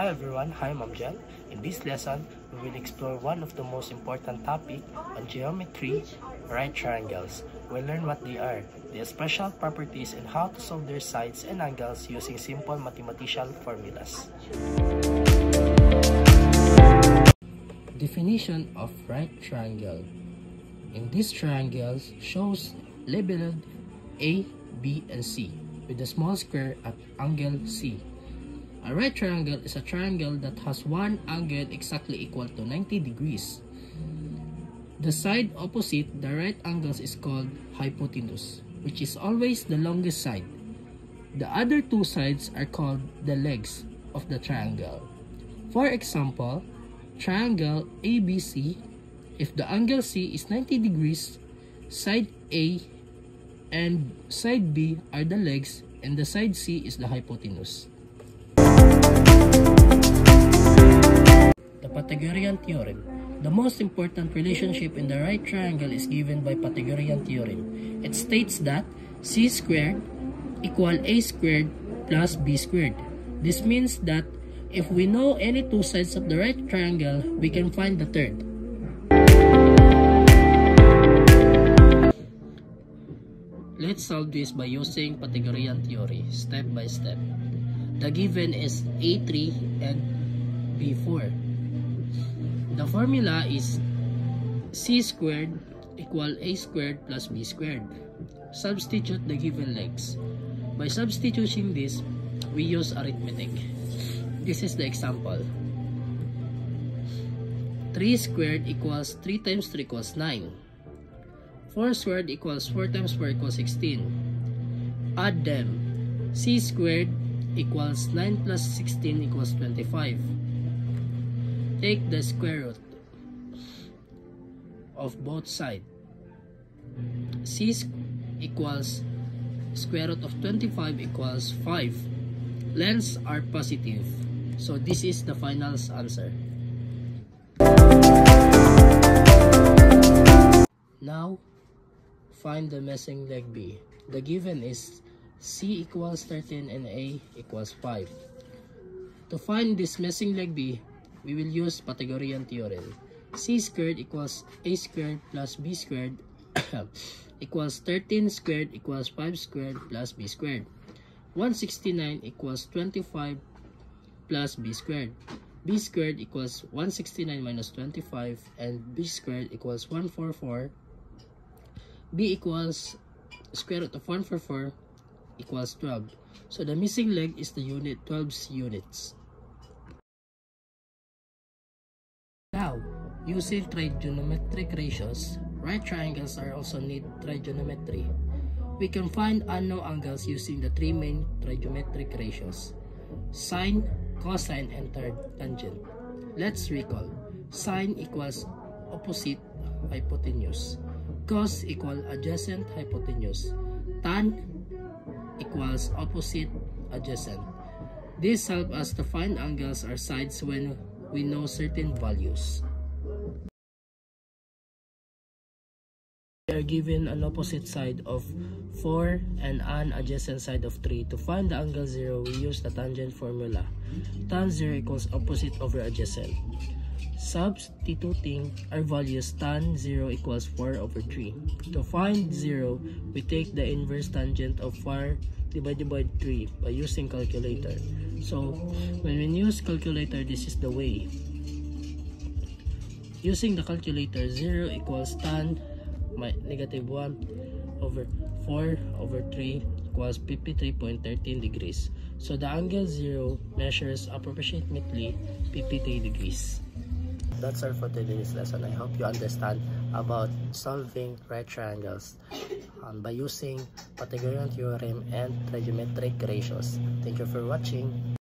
Hi everyone, I'm Amjad. In this lesson, we will explore one of the most important topics on geometry, right triangles. We'll learn what they are, their special properties, and how to solve their sides and angles using simple mathematical formulas. Definition of right triangle. In this triangle shows labeled A, B, and C with a small square at angle C. A right triangle is a triangle that has one angle exactly equal to 90 degrees. The side opposite the right angles is called hypotenuse, which is always the longest side. The other two sides are called the legs of the triangle. For example, triangle ABC, if the angle C is 90 degrees, side A and side B are the legs and the side C is the hypotenuse. The Pythagorean theorem. The most important relationship in the right triangle is given by Pythagorean theorem. It states that C squared equal A squared plus B squared. This means that if we know any two sides of the right triangle, we can find the third. Let's solve this by using Pythagorean theory, step by step. The given is A3 and B4. The formula is C squared equal A squared plus B squared. Substitute the given legs. By substituting this, we use arithmetic. This is the example. 3 squared equals 3 times 3 equals 9. 4 squared equals 4 times 4 equals 16. Add them. C squared equals 9 plus 16 equals 25. Take the square root of both sides. C equals square root of 25 equals 5. Lengths are positive. So this is the final answer. Now, find the missing leg B. The given is C equals 13 and A equals 5. To find this missing leg B, we will use Pythagorean theorem. C squared equals A squared plus B squared equals 13 squared equals 5 squared plus B squared. 169 equals 25 plus B squared. B squared equals 169 minus 25 and B squared equals 144. B equals square root of 144 equals 12. So the missing leg is the unit 12 units. Now, using trigonometric ratios, right triangles are also need trigonometry. We can find unknown angles using the three main trigonometric ratios: sine, cosine, and tangent. Let's recall. Sine equals opposite hypotenuse. Cos equals adjacent hypotenuse. Tan equals opposite adjacent. This helps us to find angles or sides when we know certain values. We are given an opposite side of 4 and an adjacent side of 3. To find the angle 0, we use the tangent formula. Tan 0 equals opposite over adjacent. Substituting our values, tan 0 equals 4 over 3. To find 0, we take the inverse tangent of 4 divided by 3 by using calculator. So, when we use calculator, this is the way. Using the calculator, 0 equals tan negative 1 over 4 over 3 equals 53.13 degrees. So, the angle 0 measures approximately 53 degrees. That's all for today's lesson. I hope you understand about solving right triangles by using Pythagorean theorem and trigonometric ratios. Thank you for watching.